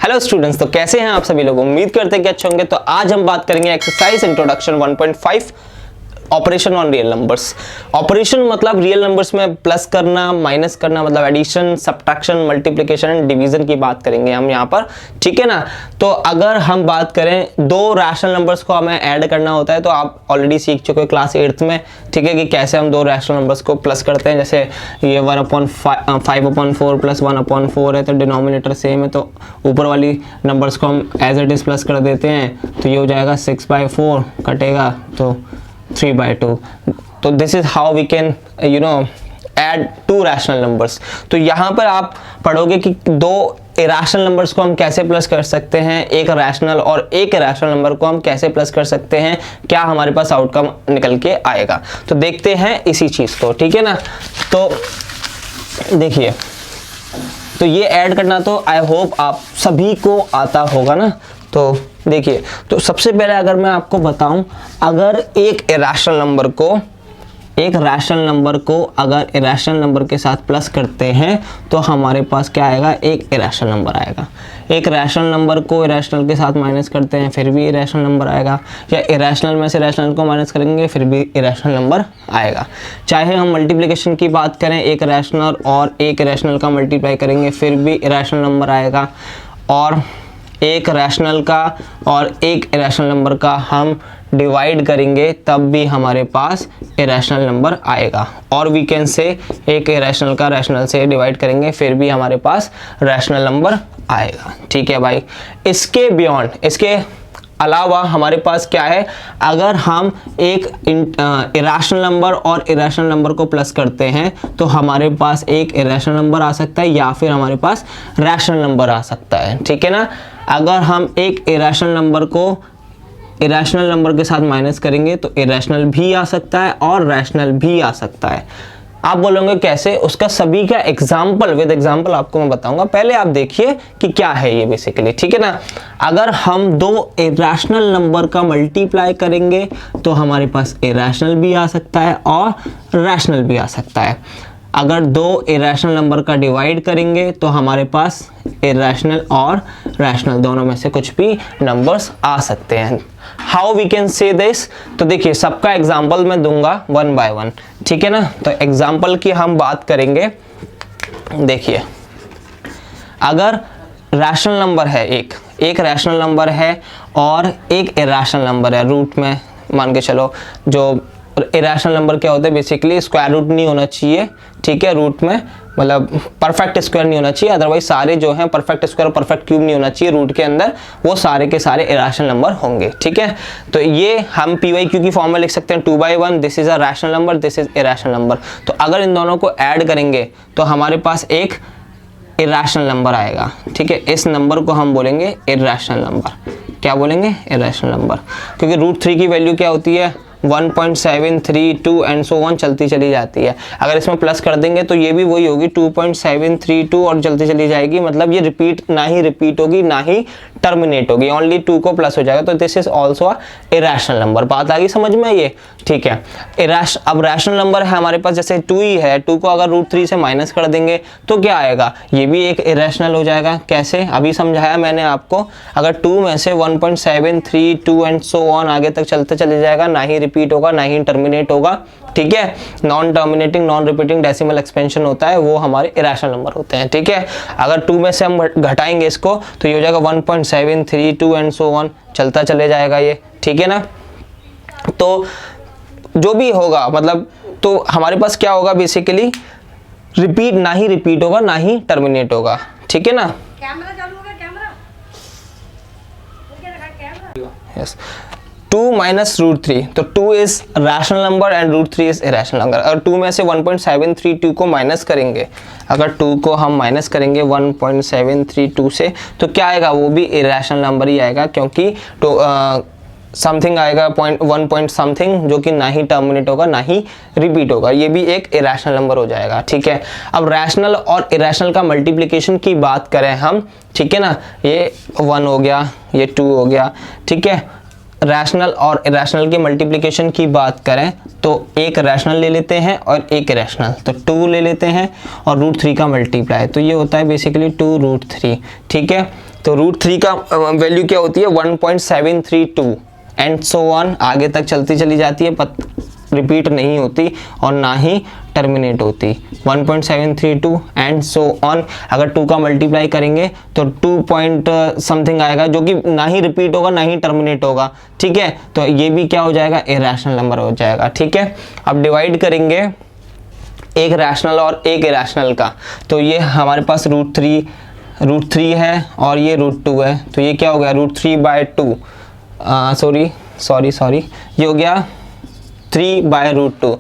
Hello students, तो कैसे हैं आप सभी लोग। उम्मीद करते हैं कि अच्छे होंगे। तो आज हम बात करेंगे exercise introduction 1.5 operation on real numbers. Operation मतलब रियल नंबर्स में प्लस करना, माइनस करना, मतलब addition, subtraction, multiplication and division की बात करेंगे हम यहाँ पर, ठीक है ना। तो अगर हम बात करें दो रैशनल नंबर्स को हमें ऐड करना होता है, तो आप ऑलरेडी सीख चुके हो क्लास 8th में, ठीक है, कि कैसे हम दो रैशनल नंबर्स को प्लस करते हैं। जैसे ये 1/5/4 प्लस 1/4 है, तो डिनोमिनेटर सेम है, तो ऊपर वाली नंबर्स को हम एज इट इज प्लस कर देते हैं, तो ये हो जाएगा 6/4 कटेगा तो 3/2। तो this is how we can add two rational numbers. तो यहाँ पर आप पढ़ोगे कि दो इरेशनल नंबर्स को हम कैसे प्लस कर सकते हैं, एक रैशनल और एक इरेशनल नंबर को हम कैसे प्लस कर सकते हैं, क्या हमारे पास आउटकम निकल के आएगा। तो देखते हैं इसी चीज को, ठीक है ना। तो देखिए, तो ये ऐड करना तो आई होप आप सभी को आता होगा ना। तो देखिए, तो सबसे पहले अगर मैं आपको बताऊं, अगर एक रैशनल नंबर को अगर इरेशनल नंबर के साथ प्लस करते हैं तो हमारे पास क्या आएगा, एक इरेशनल नंबर आएगा। एक रैशनल नंबर को इरेशनल के साथ माइनस करते हैं फिर भी इरेशनल नंबर आएगा, या इरेशनल में से रैशनल को माइनस करेंगे फिर भी इरेशनल नंबर आएगा। चाहे हम मल्टीप्लिकेशन की बात करें, एक रैशनल और एक इरेशनल का मल्टीप्लाई करेंगे फिर भी इरेशनल नंबर आएगा, और एक रैशनल का और एक इरेशनल नंबर का हम डिवाइड करेंगे तब भी हमारे पास इरेशनल नंबर आएगा। और वी कैन से एक इरेशनल का रैशनल से डिवाइड करेंगे फिर भी हमारे पास रैशनल नंबर आएगा, ठीक है भाई। इसके बियॉन्ड, इसके अलावा हमारे पास क्या है, अगर हम एक इरेशनल नंबर और इरेशनल नंबर को प्लस करते हैं तो हमारे पास एक इरेशनल नंबर आ सकता है या फिर हमारे पास रैशनल नंबर आ सकता है, ठीक है ना। अगर हम एक इरेशनल नंबर को इरेशनल नंबर के साथ माइनस करेंगे तो इरेशनल भी आ सकता है और रैशनल भी आ सकता है। आप बोलोगे कैसे, उसका सभी का एग्जाम्पल विद एग्जाम्पल आपको मैं बताऊंगा। पहले आप देखिए कि क्या है ये बेसिकली, ठीक है ना। अगर हम दो इरेशनल नंबर का मल्टीप्लाई करेंगे तो हमारे पास इरेशनल भी आ सकता है और रैशनल भी आ सकता है। अगर दो इरेशनल नंबर का डिवाइड करेंगे तो हमारे पास इरेशनल और रैशनल दोनों में से कुछ भी नंबर्स आ सकते हैं। How we can say this, तो देखिए सबका एग्जाम्पल मैं दूंगा 1 by 1, ठीक है ना। तो एग्जाम्पल की हम बात करेंगे। देखिए, अगर रैशनल नंबर है, एक रैशनल नंबर है और एक इरेशनल नंबर है, रूट में मान के चलो, जो इरेशनल नंबर क्या होता है बेसिकली, स्क्वायर रूट नहीं होना चाहिए, ठीक है, रूट में मतलब परफेक्ट स्क्वायर नहीं होना चाहिए, अदरवाइज सारे जो हैं परफेक्ट स्क्वायर, परफेक्ट क्यूब नहीं होना चाहिए रूट के अंदर, वो सारे के सारे इरेशनल नंबर होंगे, ठीक है। तो ये हम PYQ की फॉर्म में लिख सकते हैं 2 by 1, this is a rational number, this is irrational number. तो अगर इन दोनों को ऐड करेंगे तो हमारे पास एक इरेशनल नंबर आएगा, ठीक है। इस नंबर को हम बोलेंगे इरेशनल नंबर। क्या बोलेंगे, इरेशनल नंबर, क्योंकि √3 की वैल्यू क्या होती है 1.732 एंड सो ऑन चलती चली जाती है। अगर इसमें प्लस कर देंगे तो ये भी वही होगी 2.732 और चलती चली जाएगी, मतलब ये ना ही रिपीट होगी ना ही टर्मिनेट होगी, ओनली 2 को प्लस हो जाएगा। तो this is also a irrational number. बात आ गई समझ में ये, ठीक है। अब रैशनल नंबर है हमारे पास, जैसे 2 ही है, 2 को अगर √3 से माइनस कर देंगे तो क्या आएगा, ये भी एक इरेशनल हो जाएगा। कैसे, अभी समझाया मैंने आपको। अगर 2 में से 1.732 एंड सो ऑन आगे तक चलते चले जाएगा, ना ही रिपीट होगा ना ही टर्मिनेट होगा, ठीक है। Non terminating non repeating decimal expansion होता है, वो हमारे इरेशनल नंबर होते हैं, ठीक है। अगर 2 में से हम घटाएंगे इसको तो ये हो जाएगा 1.732 एंड सो ऑन, चलता चले जाएगा ये, ठीक है ना। तो जो भी होगा, मतलब तो हमारे पास क्या होगा बेसिकली, रिपीट ना ही रिपीट होगा ना ही टर्मिनेट होगा, ठीक है ना। कैमरा चालू होगा, कैमरा यस। 2 minus √3, तो 2 is rational number and √3 is irrational number. अगर 2 में से 1.732 को माइनस करेंगे, अगर 2 को हम माइनस करेंगे 1.732 से, तो क्या आएगा, वो भी इरेशनल नंबर ही आएगा, क्योंकि तो समथिंग आएगा 1 पॉइंट समथिंग, जो कि ना ही टर्मिनेट होगा ना ही रिपीट होगा, ये भी एक इरेशनल नंबर हो जाएगा, ठीक है। अब रैशनल और इरेशनल का मल्टीप्लिकेशन की बात करें हम, ठीक है ना, ये 1 हो गया, ये 2 हो गया, ठीक है। रैशनल और इरेशनल के मल्टीप्लिकेशन की बात करें तो एक रैशनल ले लेते हैं और एक इरेशनल, तो 2 ले लेते हैं और √3 का मल्टीप्लाई, तो ये होता है बेसिकली 2 √3, ठीक है। तो √3 का वैल्यू क्या होती है 1.732 एंड सो ऑन, आगे तक चलती चली जाती है, रिपीट नहीं होती और ना ही टर्मिनेट होती। 1.732 एंड सो ऑन। अगर 2 का मल्टीप्लाई करेंगे तो 2 पॉइंट समथिंग आएगा, जो कि ना ही रिपीट होगा ना ही टर्मिनेट होगा, ठीक है। तो ये भी क्या हो जाएगा, इरेशनल नंबर हो जाएगा, ठीक है। अब डिवाइड करेंगे एक रैशनल और एक इरेशनल का, तो ये हमारे पास √3 है और ये √2 है, तो ये क्या हो गया √3/2, सॉरी ये हो गया 3/√2।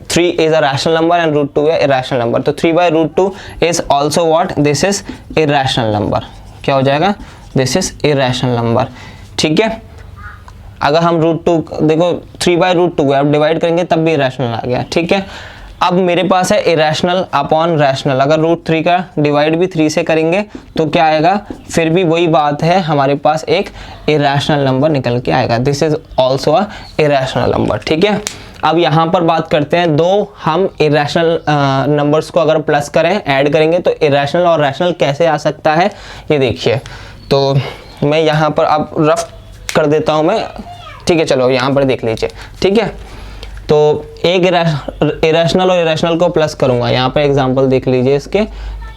3 is a rational number and √2 है irrational number, तो 3/√2 is also what, this is irrational number। क्या हो जाएगा, this is irrational number, ठीक है। अगर हम √2 देखो 3/√2 है, अब डिवाइड करेंगे तब भी irrational आ गया, ठीक है। अब मेरे पास है irrational अपॉन रैशनल, अगर √3 का डिवाइड भी 3 से करेंगे तो क्या आएगा, फिर भी वही बात है, हमारे पास एक irrational नंबर निकल के आएगा। This is also a irrational number, ठीक है। अब यहाँ पर बात करते हैं, दो हम इरेशनल नंबर्स को अगर प्लस करें, ऐड करेंगे तो इरेशनल और रैशनल कैसे आ सकता है, ये देखिए। तो मैं यहाँ पर अब रफ कर देता हूँ मैं, ठीक है, चलो यहाँ पर देख लीजिए, ठीक है। तो एक इरेशनल और इरेशनल को प्लस करूँगा, यहाँ पर एग्जाम्पल देख लीजिए इसके,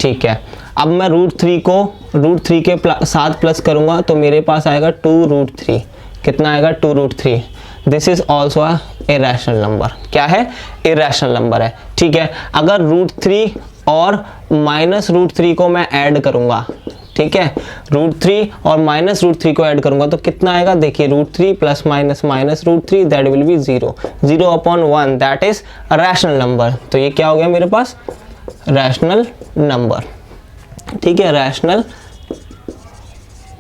ठीक है। अब मैं √3 को √3 के साथ प्लस करूँगा तो मेरे पास आएगा 2√3, कितना आएगा 2√3। This is also a irrational number, क्या है, इरेशनल नंबर है, ठीक है। अगर √3 और -√3 को मैं ऐड करूंगा, ठीक है, √3 और -√3 को ऐड करूंगा तो कितना आएगा, देखिए √3 plus minus -√3 that will B 0/1, that is rational number. तो ये क्या हो गया मेरे पास, रैशनल नंबर, ठीक है, रैशनल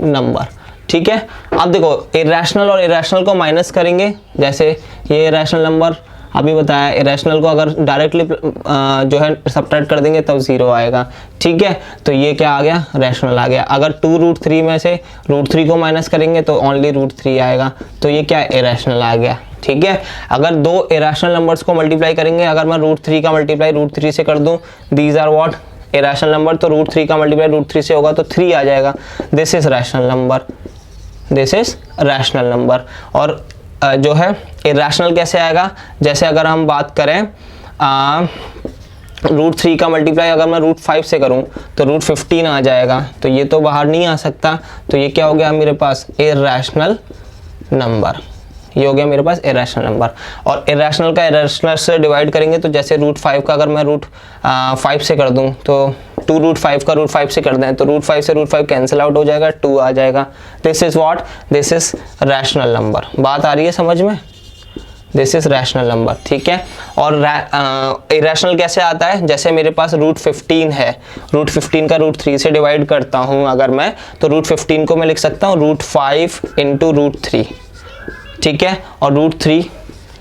नंबर, ठीक है। अब देखो इरेशनल और इरेशनल को माइनस करेंगे, जैसे ये इरेशनल नंबर अभी बताया, इरेशनल को अगर डायरेक्टली जो है सब्ट्रैक्ट कर देंगे तब 0 आएगा, ठीक है। तो ये क्या आ गया, रैशनल आ गया। अगर 2√3 में से √3 को माइनस करेंगे तो ओनली √3 आएगा, तो ये क्या, इरेशनल आ गया, ठीक है। अगर दो इरेशनल नंबर्स को मल्टीप्लाई करेंगे, अगर मैं √3 का मल्टीप्लाई √3 से कर दूं, these are what, irrational number, तो √3 का मल्टीप्लाई √3 से होगा तो 3 आ जाएगा। This is rational number, this is rational number. और जो है इरेशनल कैसे आएगा, जैसे अगर हम बात करें √3 का मल्टीप्लाई अगर मैं √5 से करूं तो √15 आ जाएगा, तो ये तो बाहर नहीं आ सकता, तो ये क्या हो गया मेरे पास, इरेशनल नंबर, ये हो गया मेरे पास इरेशनल नंबर। और इरेशनल का इरेशनल से डिवाइड करेंगे तो जैसे √5 का अगर मैं √5 से कर दूं तो 2√5 का √5 से कर दें तो √5 से √5 कैंसिल आउट हो जाएगा, 2 आ जाएगा। This is what, this is rational number. बात आ रही है समझ में, दिस इज रैशनल नंबर, ठीक है। और इरेशनल कैसे आता है, जैसे मेरे पास √15 है, √15 का √3 से डिवाइड करता हूँ अगर मैं, तो √15 को मैं लिख सकता हूँ √5 × √3, ठीक है। और √3,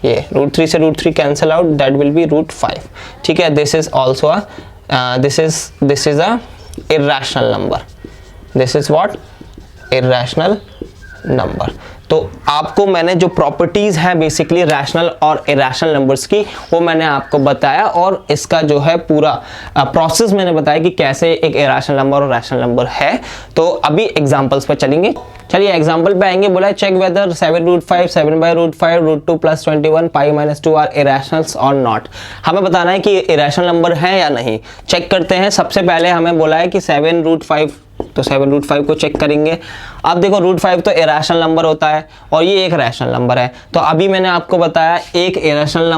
ये √3 से √3 cancel out, that will B √5, ठीक है। This is also a this is a irrational number, this is what, irrational number। तो आपको मैंने जो प्रॉपर्टीज हैं बेसिकली रैशनल और इरेशनल नंबर्स की, वो मैंने आपको बताया, और इसका जो है पूरा प्रोसेस मैंने बताया कि कैसे एक इरेशनल नंबर और रैशनल नंबर है। तो अभी एग्जांपल्स पर चलेंगे, चलिए एग्जांपल पे आएंगे। बोला है चेक वेदर 7√5 7/√5 √2 + 21 π - 2 आर इरेशनल्स और नॉट। हमें बताना है कि इरेशनल नंबर है या नहीं, चेक करते हैं। सबसे पहले हमें बोला है कि 7√5, तो 7√5 को चेक करेंगे। अब देखो √5 तो इरेशनल नंबर होता है और ये एक रैशनल नंबर है, तो अभी मैंने आपको बताया एक रैशनल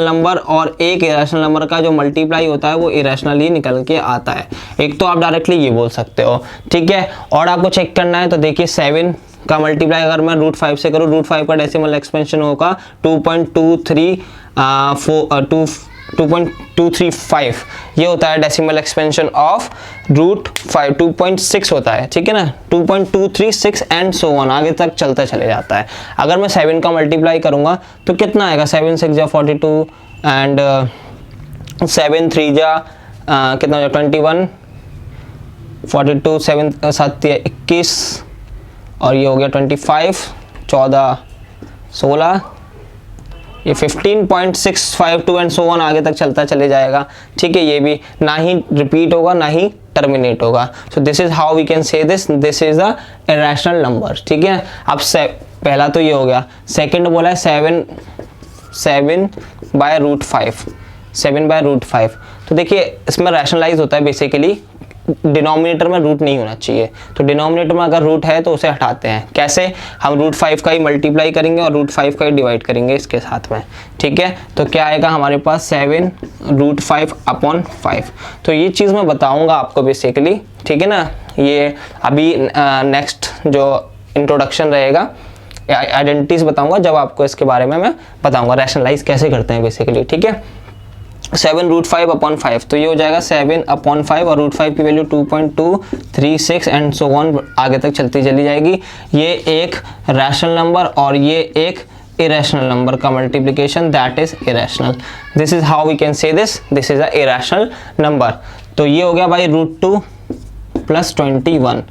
नंबर और एक इरेशनल नंबर का जो मल्टीप्लाई होता है वो इरेशनल ही निकल के आता है। एक तो आप डायरेक्टली ये बोल सकते हो, ठीक है। और आपको चेक करना है तो देखिए 7 का मल्टीप्लाई अगर मैं √5 से करूँ, √5 का डेसिमल एक्सपेंशन होगा 2.235, ये होता है डेसिमल एक्सपेंशन ऑफ √5, 2.6 होता है, ठीक है ना, 2.236 एंड सो ऑन, आगे तक चलता चले जाता है। अगर मैं 7 का मल्टीप्लाई करूंगा तो कितना आएगा, 7 6 जा 42 एंड 7 3 जा कितना हो जाएगा 21, 42 7 7 21 और ये हो गया 25, 14 16, ये 15.652 एंड सो ऑन आगे तक चलता चले जाएगा, ठीक है। ये भी ना ही रिपीट होगा ना ही टर्मिनेट होगा। So this is how we can say this is a irrational number. ठीक है, अब पहला तो ये हो गया। सेकंड बोला है 7/√5, 7/√5। तो देखिए इसमें रैशनलाइज होता है बेसिकली, डिनोमिनेटर में रूट नहीं होना चाहिए, तो डिनोमिनेटर में अगर रूट है तो उसे हटाते हैं। कैसे? हम √5 का ही मल्टीप्लाई करेंगे और √5 का ही डिवाइड करेंगे इसके साथ में। ठीक है, तो क्या आएगा हमारे पास 7√5/5। तो ये चीज़ मैं बताऊंगा आपको बेसिकली, ठीक है ना। ये अभी नेक्स्ट जो इंट्रोडक्शन रहेगा, आइडेंटिटीज बताऊंगा जब आपको इसके बारे में मैं बताऊंगा रैशनलाइज कैसे करते हैं बेसिकली। ठीक है, 7√5/5, तो ये हो जाएगा 7/5 और √5 की वैल्यू 2.236 एंड सो ऑन आगे तक चलती चली जाएगी। ये एक रैशनल नंबर और ये एक इरेशनल नंबर का multiplication, that is irrational. This is how we can say this is a irrational number. तो ये हो गया भाई √2 + 21,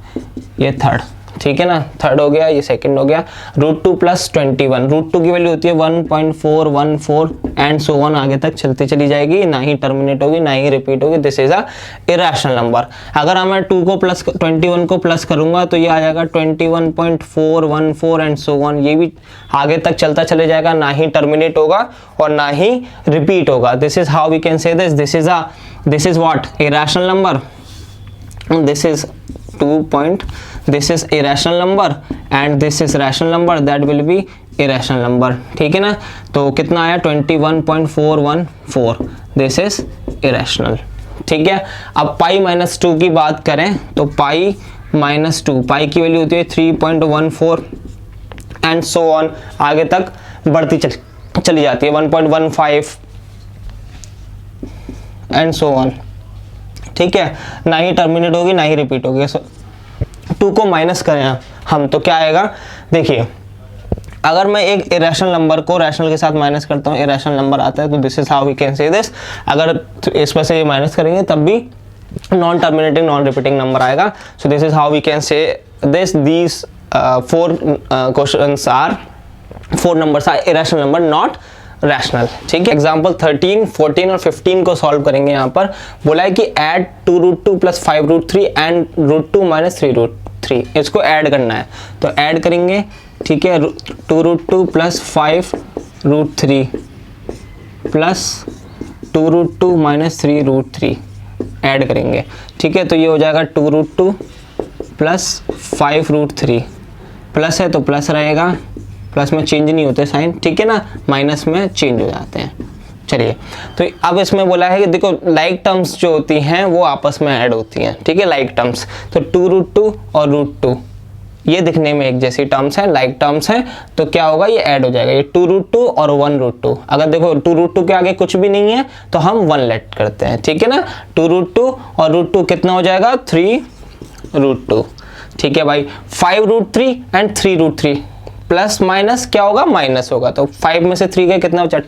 ये थर्ड। ठीक है ना, थर्ड हो गया, ये सेकंड हो गया। √2 + 21, √2 की वैल्यू होती है 1.414 एंड सो ऑन आगे तक चलती चली जाएगी, ना ही टर्मिनेट होगी ना ही रिपीट होगी। This is a irrational number. अगर मैं 2 को प्लस 21 को प्लस करूंगा तो ये आ जाएगा 21.414 एंड सो ऑन, ये भी आगे तक चलता चले जाएगा, ना ही टर्मिनेट होगा और ना ही रिपीट होगा। This is how we can say this is what irrational number. This is irrational number and this is rational number, that will be irrational number। ठीक है ना, तो कितना आया 21.414, this is irrational। ठीक है, अब π-2 की बात करें तो π-2, पाई की वैल्यू होती है 3.14 एंड सो ऑन आगे तक बढ़ती चली जाती है 1.15 एंड सो ऑन। ठीक है, ना ही टर्मिनेट होगी ना ही रिपीट होगी। 2 को माइनस करें हम तो क्या आएगा, देखिए अगर मैं एक इरेशनल नंबर को रैशनल के साथ माइनस करता हूँ, इरेशनल नंबर आता है, तो this is how we can say this. अगर इसमें से ये माइनस करेंगे तब भी non terminating non repeating number आएगा। So this is how we can say this. These 4 questions are 4 numbers are irrational number not rational. ठीक है, एग्जाम्पल 13, 14 और 15 को सॉल्व करेंगे। यहाँ पर बोला है कि ऐड 2√2 + 5√3 एंड √2 - 3√3, इसको ऐड करना है तो ऐड करेंगे। ठीक है, 2√2 + 5√3 + 2√2 - 3√3 ऐड करेंगे। ठीक है, तो ये हो जाएगा 2√2 + 5√3, प्लस है तो प्लस रहेगा, प्लस में चेंज नहीं होते साइन, ठीक है ना, माइनस में चेंज हो जाते हैं। चलिए, तो अब इसमें बोला है कि देखो लाइक टर्म्स जो होती हैं वो आपस में ऐड होती हैं। ठीक है, लाइक टर्म्स, तो 2√2 और √2 ये दिखने में एक जैसी टर्म्स हैं, लाइक टर्म्स हैं, तो क्या होगा, ये ऐड हो जाएगा। ये 2√2 और 1√2, अगर देखो 2√2 के आगे कुछ भी नहीं है तो हम 1 लेट करते हैं। ठीक है ना, 2√2 और √2 कितना हो जाएगा, 3√2। ठीक है भाई, 5√3 एंड 3√3 प्लस माइनस क्या होगा, माइनस होगा, तो 5 में से 3 का कितना बचा,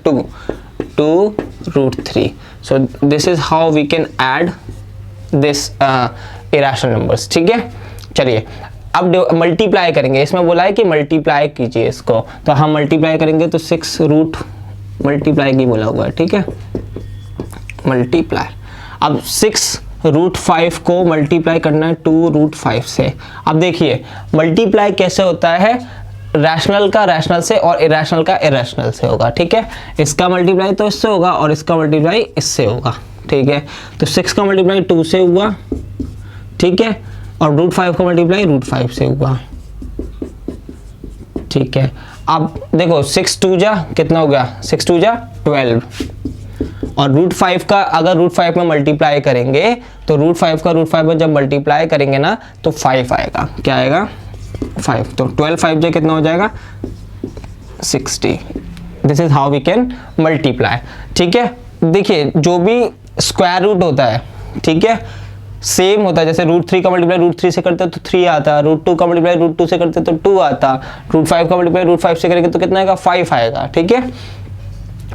2√3। So this is how we can add this irrational numbers. ठीक है, चलिए अब मल्टीप्लाई करेंगे। इसमें बोला है कि मल्टीप्लाई कीजिए इसको, तो हम मल्टीप्लाई करेंगे तो 6 रूट मल्टीप्लाई की बोला हुआ है। ठीक है, मल्टीप्लाई, अब 6√5 को मल्टीप्लाई करना है 2√5 से। अब देखिए मल्टीप्लाई कैसे होता है, रैशनल का रैशनल से और इरेशनल का इरेशनल से होगा। ठीक है, इसका मल्टीप्लाई तो इससे होगा और इसका मल्टीप्लाई इससे होगा। ठीक है, तो 6 का मल्टीप्लाई 2 से हुआ, ठीक है, और √5 का मल्टीप्लाई √5 से हुआ। ठीक है, अब देखो 6 2 जा कितना हो गया, 6 2 जा 12, और √5 का अगर √5 में मल्टीप्लाई करेंगे तो √5 का √5 में जब मल्टीप्लाई करेंगे ना तो 5 आएगा। क्या आएगा, 5, तो 12 5 जा कितना हो जाएगा, 60। This is how we can multiply. ठीक है, देखिए जो भी स्क्वायर रूट होता है, ठीक है, सेम होता है। जैसे √3 का मल्टीप्लाई √3 से करते तो 3 आता, √2 का मल्टीप्लाई √2 से करते तो 2 आता, √5 का मल्टीप्लाई √5 से करेंगे तो कितना आएगा, 5 आएगा। ठीक है,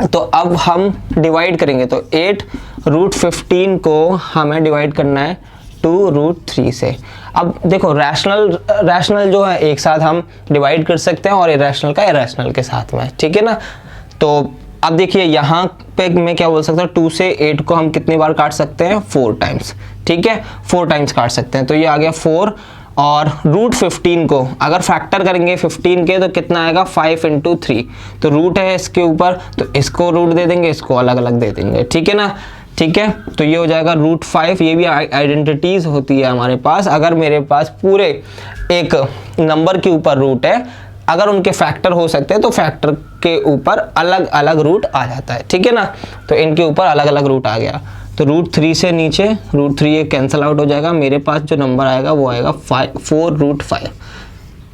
तो अब हम डिवाइड करेंगे तो 8√15 को हमें डिवाइड करना है 2√3 से। अब देखो रैशनल जो है एक साथ हम डिवाइड कर सकते हैं और इरेशनल का इरेशनल के साथ में। ठीक है ना, तो अब देखिए यहाँ पे मैं क्या बोल सकता हूँ, 2 से 8 को हम कितनी बार काट सकते हैं, 4 टाइम्स, ठीक है, 4 टाइम्स काट सकते हैं। तो ये आ गया 4, और रूट 15 को अगर फैक्टर करेंगे 15 के तो कितना आएगा, 5 × 3, तो रूट है इसके ऊपर, तो इसको रूट दे देंगे, इसको अलग अलग दे देंगे, ठीक है ना, ठीक है। तो ये हो जाएगा √5। ये भी आइडेंटिटीज होती है हमारे पास। अगर मेरे पास पूरे एक नंबर के ऊपर रूट है, अगर उनके फैक्टर हो सकते हैं तो फैक्टर के ऊपर अलग अलग रूट आ जाता है, ठीक है ना। तो इनके ऊपर अलग अलग रूट आ गया, तो √3 से नीचे √3 ये कैंसिल आउट हो जाएगा, मेरे पास जो नंबर आएगा वो आएगा 4√5,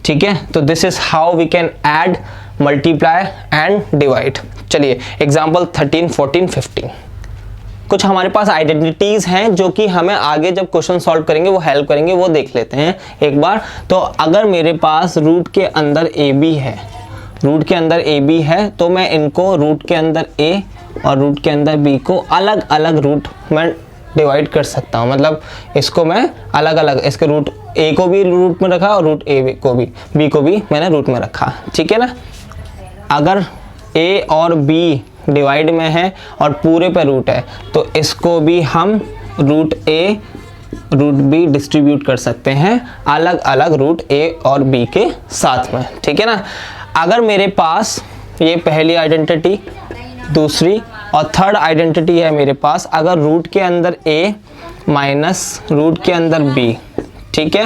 ठीक है। तो this is how we can add, multiply and divide. चलिए एग्जाम्पल 13, 14, 15। कुछ हमारे पास आइडेंटिटीज हैं जो कि हमें आगे जब क्वेश्चन सॉल्व करेंगे वो हेल्प करेंगे, वो देख लेते हैं एक बार। तो अगर मेरे पास रूट के अंदर ए बी है, रूट के अंदर ए बी है, तो मैं इनको रूट के अंदर ए और रूट के अंदर बी को अलग अलग रूट में डिवाइड कर सकता हूँ। मतलब इसको मैं अलग अलग, इसके रूट ए को भी रूट में रखा और रूट ए को भी, बी को भी मैंने रूट में रखा, ठीक है ना। अगर ए और बी डिवाइड में है और पूरे पे रूट है, तो इसको भी हम रूट ए रूट बी डिस्ट्रीब्यूट कर सकते हैं अलग अलग रूट ए और बी के साथ में, ठीक है ना। अगर मेरे पास ये पहली आइडेंटिटी, दूसरी और थर्ड आइडेंटिटी है मेरे पास, अगर रूट के अंदर ए माइनस रूट के अंदर बी, ठीक है,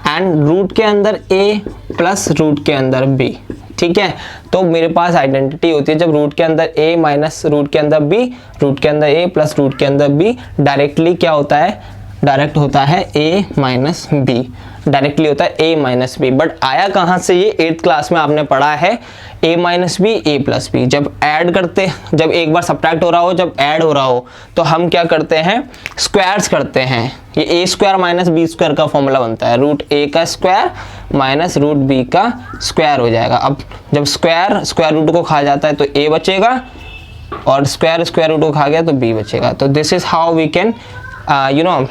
एंड रूट के अंदर ए प्लस रूट के अंदर बी, ठीक है, तो मेरे पास आइडेंटिटी होती है जब रूट के अंदर a माइनस रूट के अंदर b, रूट के अंदर a प्लस रूट के अंदर b, डायरेक्टली क्या होता है, डायरेक्ट होता है a माइनस बी, डायरेक्टली होता है a माइनस बी। बट आया कहाँ से, ये 8th क्लास में आपने पढ़ा है a minus B a plus B. जब ऐड करते, जब एक बार सब्ट्रैक्ट हो रहा हो, जब ऐड हो रहा हो, तो हम क्या करते हैं, स्क्वायर्स करते हैं। ये a² माइनस b² का फॉर्मूला बनता है, रूट a का स्क्वायर माइनस रूट b का स्क्वायर हो जाएगा। अब जब स्क्वायर स्क्वायर रूट को खा जाता है तो a बचेगा, और स्क्वायर स्क्वायर रूट को खा गया तो b बचेगा। तो this is how we can you know,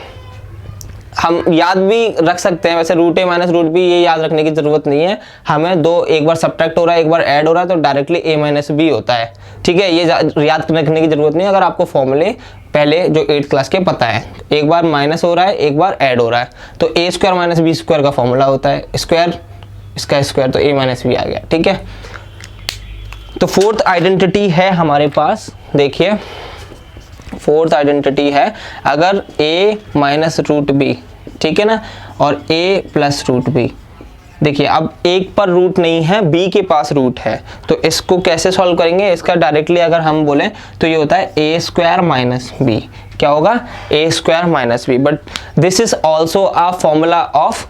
हम याद भी रख सकते हैं। वैसे root a minus root b ये याद रखने की जरूरत नहीं है हमें, दो एक बार सब्ट्रैक्ट हो रहा है एक बार ऐड हो रहा है तो डायरेक्टली a माइनस बी होता है, ठीक है। ये याद रखने की जरूरत नहीं है अगर आपको फॉर्मूले पहले जो 8th क्लास के पता है। एक बार माइनस हो रहा है एक बार ऐड हो रहा है, तो a² माइनस b² का फॉर्मूला होता है स्क्वायर, इसका स्क्वायर, तो a माइनस बी आ गया, ठीक है। तो 4th आइडेंटिटी है हमारे पास, देखिए 4th आइडेंटिटी है, अगर a माइनस रूट बी, ठीक है ना, और a प्लस रूट बी। देखिए अब एक पर रूट नहीं है, b के पास रूट है, तो इसको कैसे सॉल्व करेंगे, इसका डायरेक्टली अगर हम बोलें तो ये होता है a² माइनस बी, क्या होगा, a² minus B. But this is also a formula of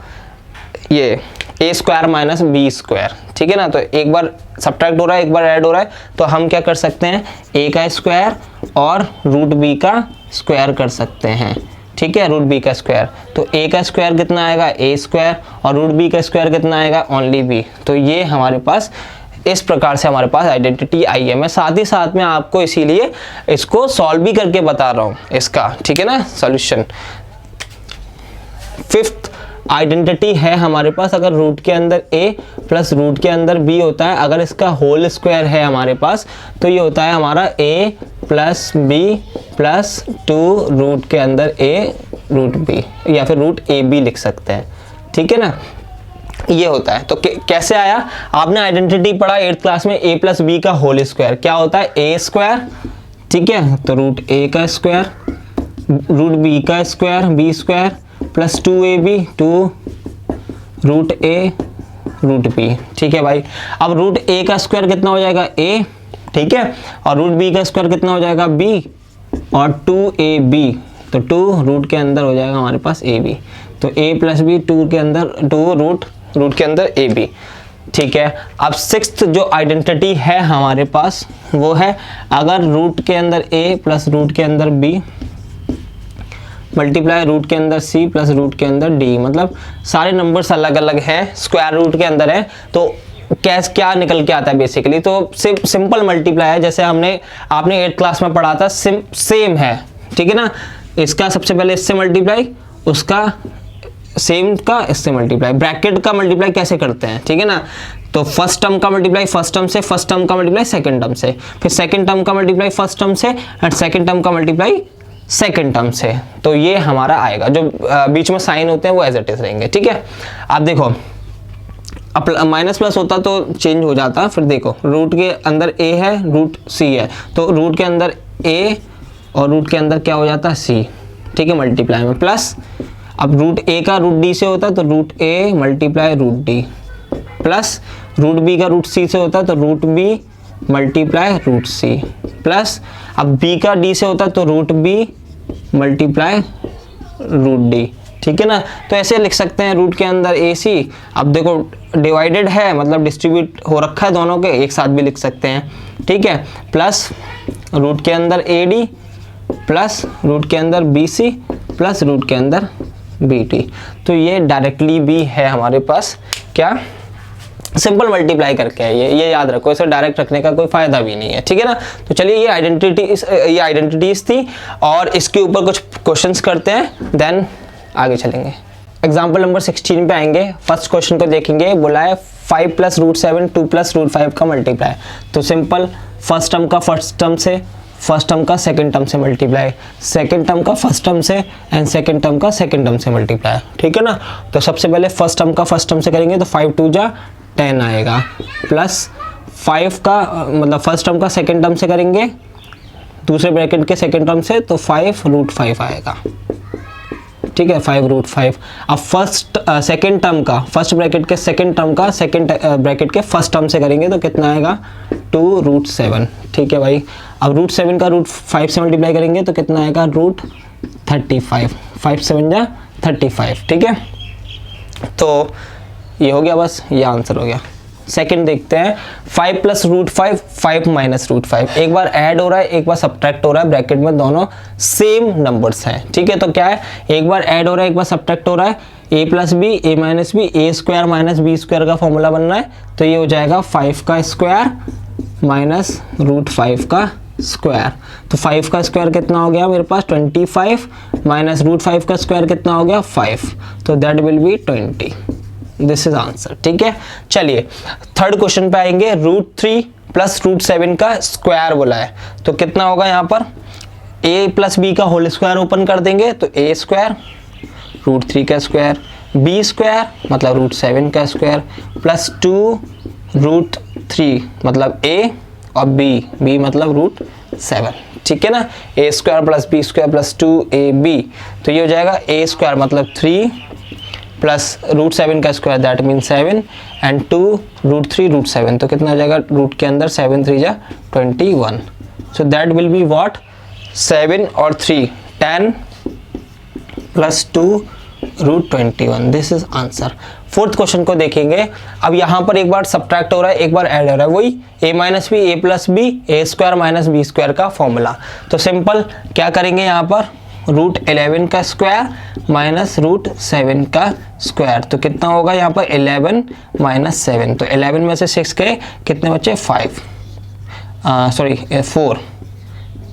ये a² माइनस b², ठीक है ना। तो एक बार सब्ट्रैक्ट हो रहा है एक बार ऐड हो रहा है, तो हम क्या कर सकते हैं, a का स्क्वायर और रूट b का स्क्वायर कर सकते हैं, ठीक है, रूट b का स्क्वायर। तो a का स्क्वायर कितना आएगा, a² और रूट b का स्क्वायर कितना आएगा, ओनली b। तो ये हमारे पास इस प्रकार से हमारे पास आइडेंटिटी आई है। मैं साथ ही साथ में आपको इसीलिए इसको सॉल्व भी करके बता रहा हूँ इसका, ठीक है ना, सॉल्यूशन। 5th आइडेंटिटी है हमारे पास, अगर रूट के अंदर a प्लस रूट के अंदर b होता है, अगर इसका होल स्क्वायर है हमारे पास, तो ये होता है हमारा a plus b plus 2 root के अंदर a रूट b, या फिर रूट a b लिख सकते हैं, ठीक है ना, ये होता है। तो कैसे आया, आपने आइडेंटिटी पढ़ा 8th क्लास में, a प्लस b का होल स्क्वायर क्या होता है, a², ठीक है, तो रूट a का स्क्वायर रूट b का square b² plus 2ab 2 root a root b, ठीक है भाई। अब रूट a का स्क्वायर कितना हो जाएगा, a, ठीक है, और रूट b का स्क्वायर कितना हो जाएगा, b, और 2ab, तो 2 रूट के अंदर हो जाएगा हमारे पास ab, तो a प्लस b 2 के अंदर 2 रूट के अंदर ab, ठीक है। अब 6th जो आइडेंटिटी है हमारे पास वो है, अगर रूट के अंदर a प्लस रूट के अंदर b मल्टीप्लाई रूट के अंदर c प्लस रूट के अंदर d, मतलब सारे नंबर्स अलग अलग हैं, स्क्वायर रूट के अंदर है, तो क्या निकल के आता है बेसिकली, तो सिंपल मल्टीप्लाई है, जैसे आपने 8th क्लास में पढ़ा था, सेम है, ठीक है ना। इसका सबसे पहले इससे मल्टीप्लाई, उसका सेम का इससे मल्टीप्लाई, ब्रैकेट का मल्टीप्लाई कैसे करते हैं, ठीक है ना। तो फर्स्ट टर्म का मल्टीप्लाई फर्स्ट टर्म से, फर्स्ट टर्म का मल्टीप्लाई सेकंड टर्म से, फिर सेकंड टर्म का मल्टीप्लाई फर्स्ट टर्म से एंड सेकंड टर्म का मल्टीप्लाई सेकंड टर्म से। तो ये हमारा आएगा, जो बीच में साइन होते हैं वो एज इट इज रहेंगे, ठीक है। आप देखो अब माइनस प्लस होता तो चेंज हो जाता। फिर देखो रूट के अंदर a है, रूट c है, तो रूट के अंदर a और रूट के अंदर क्या हो जाता है c, ठीक है, मल्टीप्लाई में प्लस। अब रूट a का रूट d से होता है तो root a multiply root d plus root b का रूट c से होता है तो root b multiply root c plus अब b का d से होता है तो root b multiply root d, ठीक है ना। तो ऐसे लिख सकते हैं रूट के अंदर AC। अब देखो डिवाइडेड है मतलब डिस्ट्रीब्यूट हो रखा है दोनों के, एक साथ भी लिख सकते हैं, ठीक है। प्लस रूट के अंदर AD प्लस रूट के अंदर BC प्लस रूट के अंदर BT। तो ये डायरेक्टली भी है हमारे पास, क्या सिंपल मल्टीप्लाई करके है ये याद रखो, इसे डायरेक्ट रखने का कोई फायदा भी नहीं है, ठीक है ना। तो चलिए ये आइडेंटिटीज थी और इसके ऊपर कुछ क्वेश्चंस करते हैं, देन आगे चलेंगे। एग्जाम्पल नंबर 16 पे आएंगे। फर्स्ट क्वेश्चन को देखेंगे, बोला है 5 प्लस रूट 7 2 प्लस रूट 5 का मल्टीप्लाई। तो सिंपल फर्स्ट टर्म का फर्स्ट टर्म से, फर्स्ट टर्म का सेकंड टर्म से मल्टीप्लाई, सेकंड टर्म का फर्स्ट टर्म से एंड सेकंड टर्म का सेकंड टर्म से मल्टीप्लाई, ठीक है ना। तो सबसे पहले फर्स्ट टर्म का फर्स्ट टर्म से करेंगे तो 5 2 जा 10 आएगा, प्लस 5 का मतलब फर्स्ट टर्म का सेकंड टर्म से करेंगे दूसरे ब्रैकेट के सेकंड टर्म से तो 5 रूट 5 आएगा, ठीक है, 5 रूट 5। अब फर्स्ट सेकंड टर्म का फर्स्ट ब्रैकेट के सेकंड टर्म का सेकंड ब्रैकेट के फर्स्ट टर्म से करेंगे तो कितना आएगा 2 रूट 7, ठीक है भाई। अब रूट 7 का रूट 5 से मल्टीप्लाई करेंगे तो कितना आएगा रूट 35, 5 7 जा 35, ठीक है। तो ये हो गया, बस ये आंसर हो गया। सेकंड देखते हैं, 5 प्लस रूट 5 5 माइनस रूट 5, एक बार ऐड हो रहा है एक बार सब्ट्रैक्ट हो रहा है, ब्रैकेट में दोनों सेम नंबर्स हैं, ठीक है। तो क्या है, एक बार ऐड हो रहा है एक बार सब्ट्रैक्ट हो रहा है, a plus B A minus B, A square minus B square का फॉर्मूला बनना है। तो ये हो जाएगा 5 का स्क्वायर माइनस रूट 5 का स्क्वायर। तो 5 का स्क्वायर कितना हो गया मेरे पास 25 माइनस रूट 5 का स्क्वायर कितना हो गया 5, तो that will B 20। This is answer, ठीक है। चलिए थर्ड क्वेश्चन पे आएंगे, रूट 3 प्लस रूट 7 का स्क्वायर बोला है तो कितना होगा यहाँ पर a प्लस बी का होल स्क्वायर ओपन कर देंगे तो a स्क्वायर रूट 3 का स्क्वायर, b स्क्वायर मतलब रूट 7 का स्क्वायर प्लस 2 रूट 3 मतलब a और b मतलब रूट 7, ठीक है ना। a square plus b square plus 2ab, तो ये हो जाएगा a स्क्वायर मतलब 3 प्लस रूट 7 का square that mean 7 and 2 root 3 root 7, तो कितना हो जाएगा रूट के अंदर 7 3 जा 21, so that will be what 7 और 3 10 plus 2 root 21, this is answer. Fourth question को देखेंगे, अब यहाँ पर एक बार सब्ट्रैक्ट हो रहा है एक बार ऐड हो रहा है, वही a minus B A plus B A square minus B square का फॉर्मूला। तो सिंपल क्या करेंगे यहाँ पर रूट 11 का स्क्वायर माइनस रूट 7 का स्क्वायर, तो कितना होगा यहाँ पर 11 माइनस 7, तो 11 में से 6 गए कितने बचे 4,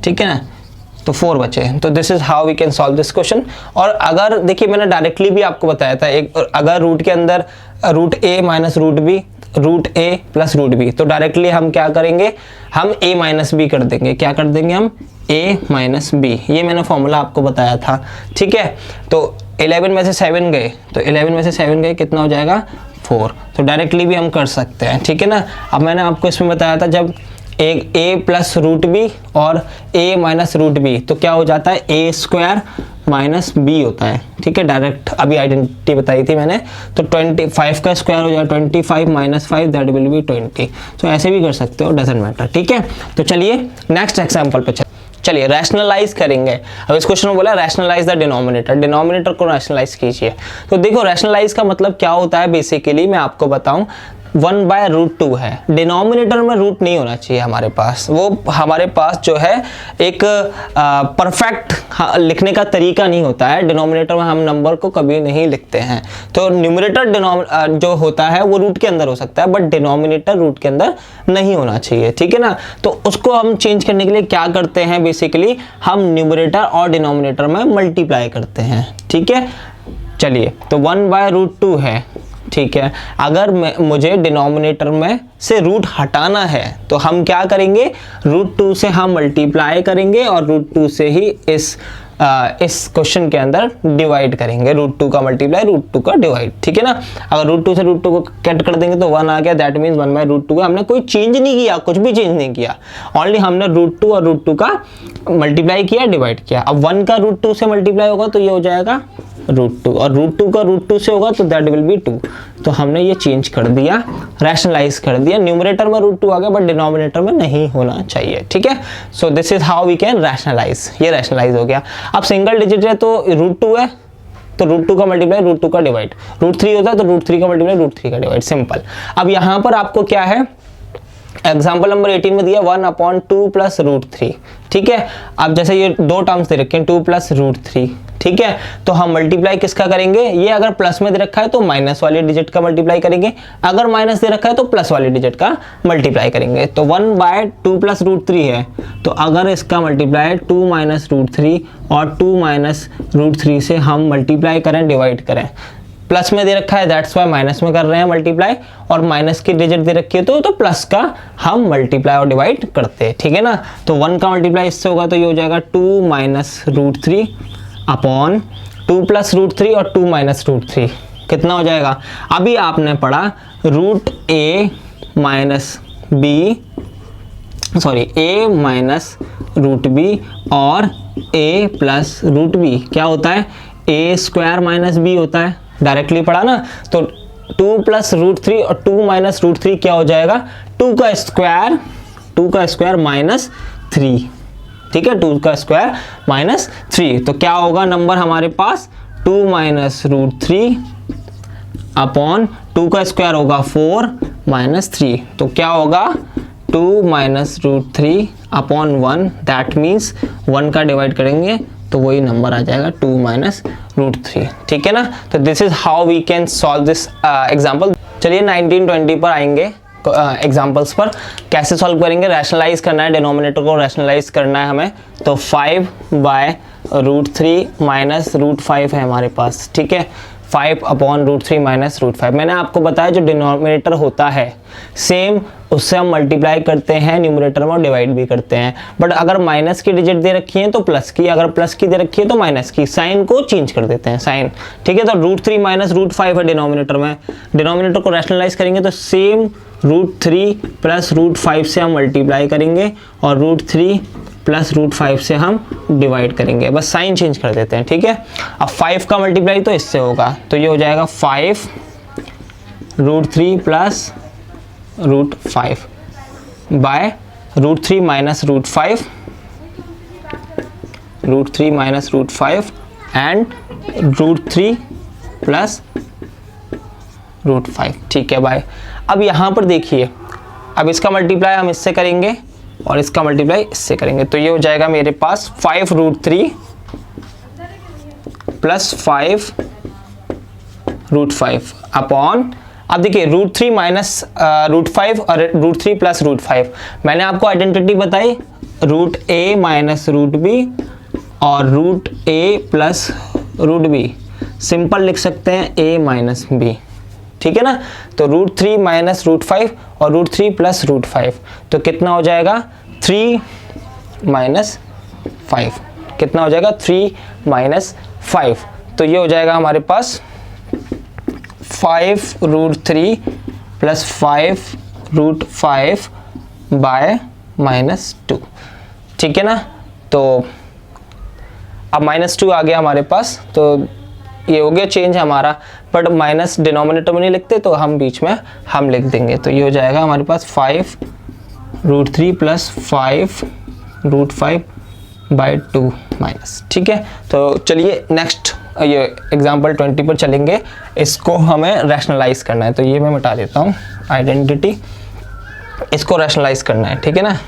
ठीक है ना, तो 4 बचे। तो this is how we can solve this question. और अगर देखिए मैंने डायरेक्टली भी आपको बताया था, एक अगर रूट के अंदर root a minus root b root a plus root b, तो डायरेक्टली हम क्या करेंगे हम a माइनस b कर देंगे, क्या कर देंगे हम a माइनस b, ये मैंने फॉर्मूला आपको बताया था, ठीक है। तो 11 में से 7 गए तो 11 में से 7 गए कितना हो जाएगा 4, तो डायरेक्टली भी हम कर सकते हैं, ठीक है ना। अब मैंने आपको इसमें बताया था जब एक a प्लस रूट बी और a माइनस रूट बी, तो क्या हो जाता है a स्क्वायर माइनस b होता है, ठीक है। डायरेक्ट अभी आइडेंटिटी बताई थी मैंने, तो 25 का स्क्वायर हो जाएगा 25 माइनस 5 दैट विल बी 20, तो ऐसे भी कर सकते हो, डजंट मैटर, ठीक है। तो चलिए नेक्स्ट एग्जांपल पे चलिए रैशनलाइज करेंगे। अब इस क्वेश्चन में बोला रैशनलाइज द डिनोमिनेटर, डिनोमिनेटर को रैशनलाइज कीजिए। तो देखो रैशनलाइज का मतलब क्या होता है, बेसिकली मैं आपको बताऊं 1/√2 है, डिनोमिनेटर में रूट नहीं होना चाहिए हमारे पास, वो हमारे पास जो है एक परफेक्ट लिखने का तरीका नहीं होता है, डिनोमिनेटर में हम नंबर को कभी नहीं लिखते हैं। तो न्यूमरेटर जो होता है वो रूट के अंदर हो सकता है, बट डिनोमिनेटर रूट के अंदर नहीं होना चाहिए, ठीक है ना। तो उसको हम चेंज करने के लिए क्या करते हैं, बेसिकली हम न्यूमरेटर और डिनोमिनेटर में मल्टीप्लाई करते हैं, ठीक है। चलिए तो 1/√2 है, ठीक है। अगर मुझे डिनोमिनेटर में से रूट हटाना है तो हम क्या करेंगे, √2 से हम मल्टीप्लाई करेंगे और √2 से ही इस क्वेश्चन के अंदर डिवाइड करेंगे। √2 का मल्टीप्लाई, √2 का डिवाइड, ठीक है ना। अगर √2 से √2 को कट कर देंगे तो 1 आ गया, दैट मीन्स 1/√2 का हमने कोई चेंज नहीं किया, कुछ भी चेंज नहीं किया, ओनली हमने √2 और √2 का मल्टीप्लाई किया, डिवाइड किया। अब 1 का √2 से मल्टीप्लाई होगा तो ये हो जाएगा √2 और √2 का √2 से होगा तो दैट विल बी 2। तो हमने ये चेंज कर दिया, रैशनलाइज कर दिया। न्यूमरेटर में √2 आ गया बट डिनोमिनेटर में नहीं होना चाहिए, ठीक है। So this is how we can rationalise, ये रैशनलाइज हो गया। अब सिंगल डिजिट है तो √2 है तो √2 का मल्टीप्लाई, √2 का डिवाइड, √3 होता है तो √3 का मल्टीप्लाई, √3 का डिवाइड, सिंपल। अब यहाँ पर आपको क्या है, एग्जाम्पल नंबर 18 में दिया 1/2 + √3, ठीक है। अब जैसे ये दो टर्म्स दे रखे हैं 2 + √3, ठीक है। तो हम मल्टीप्लाई किसका करेंगे, ये अगर प्लस में दे रखा है तो माइनस वाले डिजिट का मल्टीप्लाई करेंगे, अगर माइनस दे रखा है तो प्लस वाले डिजिट का मल्टीप्लाई करेंगे। तो 1/2 + √3 है तो अगर इसका मल्टीप्लाई 2 - √3 और 2 - √3 से हम मल्टीप्लाई करें, डिवाइड करें, प्लस में दे रखा है दैट्स वाई माइनस में कर रहे हैं मल्टीप्लाई, और माइनस की डिजिट दे रखी है तो प्लस का हम मल्टीप्लाई और डिवाइड करते हैं, ठीक है ना। तो 1 का मल्टीप्लाई इससे होगा तो ये हो जाएगा 2 - √3 अपॉन 2 + √3 और 2 - √3 कितना हो जाएगा। अभी आपने पढ़ा a - √b और a + √b क्या होता है, a² - b होता है, डायरेक्टली पढ़ा ना। तो 2 + √3 और 2 - √3 क्या हो जाएगा, 2 का स्क्वायर -3, ठीक है, 2 का स्क्वायर -3। तो क्या होगा नंबर हमारे पास 2 - √3 अपॉन 2 का स्क्वायर होगा 4 - 3, तो क्या होगा 2 - √3 अपॉन 1, दैट मीन्स 1 का डिवाइड करेंगे तो वही नंबर आ जाएगा 2 - √3, ठीक है ना। तो this is how we can solve this example. चलिए 19-20 पर आएंगे, एग्जाम्पल्स पर कैसे सॉल्व करेंगे। रैशनलाइज करना है, डिनोमिनेटर को रैशनलाइज करना है हमें। तो 5/√3 - √5 है हमारे पास, ठीक है। 5/√3 - √5 मैंने आपको बताया जो डिनोमिनेटर होता है सेम उससे हम मल्टीप्लाई करते हैं न्यूमरेटर में और डिवाइड भी करते हैं, बट अगर माइनस की डिजिट दे रखी है तो प्लस की, अगर प्लस की दे रखी है तो माइनस की, साइन को चेंज कर देते हैं, साइन, ठीक है। तो √3 - √5 है डिनोमिनेटर में, डिनोमिनेटर को रैशनलाइज करेंगे तो सेम √3 + √5 से हम मल्टीप्लाई करेंगे और √3 + √5 से हम डिवाइड करेंगे, बस साइन चेंज कर देते हैं, ठीक है। अब 5 का मल्टीप्लाई तो इससे होगा तो ये हो जाएगा 5√3 + √5 बाय √3 - √5, √3 - √5 एंड √3 + √5, ठीक है भाई। अब यहाँ पर देखिए, अब इसका मल्टीप्लाई हम इससे करेंगे और इसका मल्टीप्लाई इससे करेंगे तो ये हो जाएगा मेरे पास 5√3 + 5√5 अपॉन, अब देखिए √3 - √5 और √3 + √5 मैंने आपको आइडेंटिटी बताई, √a - √b और √a + √b, सिंपल लिख सकते हैं a - b, ठीक है ना। तो √3 - √5 और √3 + √5 तो कितना हो जाएगा 3 - 5, कितना हो जाएगा 3 - 5, तो ये हो जाएगा हमारे पास 5√3 + 5√5 बाय -2, ठीक है ना। तो अब -2 आ गया हमारे पास, तो ये हो गया चेंज हमारा, बट माइनस डिनोमिनेटर में नहीं लिखते तो हम बीच में हम लिख देंगे। तो ये हो जाएगा हमारे पास 5√3 + 5√5 बाय 2 माइनस, ठीक है। तो चलिए नेक्स्ट ये एग्जाम्पल 20 पर चलेंगे, इसको हमें रैशनलाइज करना है। तो ये मैं मिटा देता हूँ आइडेंटिटी, इसको रैशनलाइज करना है, ठीक है ना।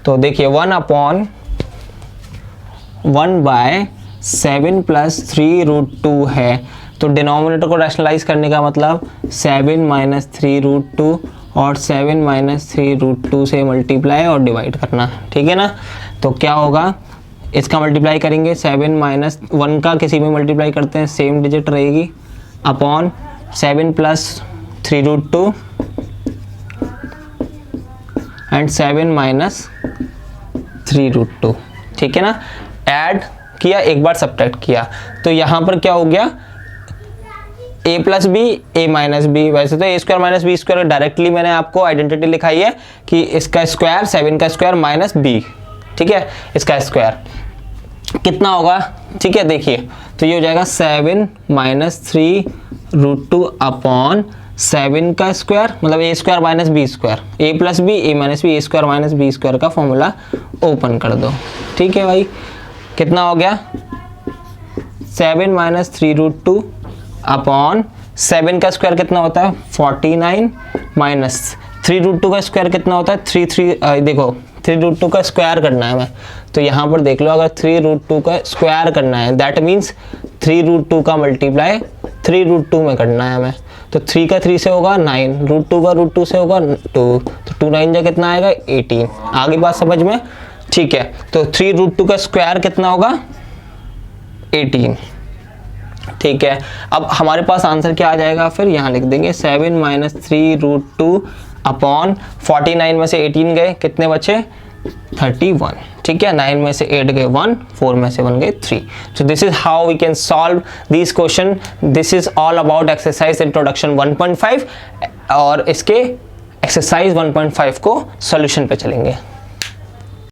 तो देखिए 1/1/7 + 3√2 है, तो डिनोमिनेटर को रैशनलाइज करने का मतलब 7 - 3√2 और 7 - 3√2 से मल्टीप्लाई और डिवाइड करना, ठीक है ना। तो क्या होगा इसका मल्टीप्लाई करेंगे 7 माइनस 1 का किसी में मल्टीप्लाई करते हैं सेम डिजिट रहेगी अपॉन 7 प्लस 3√2 एंड 7 माइनस 3√2, ठीक है ना। ऐड किया, एक बार सब्ट्रैक्ट किया, तो यहाँ पर क्या हो गया a plus B A minus B. वैसे तो A square minus B square directly मैंने आपको आइडेंटिटी लिखाई है कि इसका स्क्वायर 7 का स्क्वायर माइनस बी, ठीक है, इसका स्क्वायर कितना होगा, ठीक है। देखिए तो ये हो जाएगा 7 माइनस 3√2 अपॉन 7 का स्क्वायर, मतलब ए square minus B square, A plus B A minus B, A square minus B square का फॉर्मूला ओपन कर दो, ठीक है भाई। कितना हो गया 7 माइनस 3√2 अपॉन 7 का स्क्वायर कितना होता है 49 माइनस 3√2 का स्क्वायर कितना होता है 3 देखो 3√2 का स्क्वायर करना है हमें, तो यहाँ पर देख लो अगर 3√2 का स्क्वायर करना है दैट मीन्स 3√2 का मल्टीप्लाई 3√2 में करना है हमें। तो 3 का 3 से होगा 9, √2 का √2 से होगा 2, तो 2 9 जा कितना आएगा 18। आगे बात समझ में, ठीक है। तो 3√2 का स्क्वायर कितना होगा 18, ठीक है। अब हमारे पास आंसर क्या आ जाएगा, फिर यहाँ लिख देंगे 7 माइनस 3√2 अपॉन 49 में से 18 गए, कितने बचे 31, ठीक है। 9 में से 8 गए 1, 4 में से 1 गए 3। So this is how we can solve this question. This is all about exercise introduction 1.5 और इसके एक्सरसाइज 1.5 को सॉल्यूशन पे चलेंगे।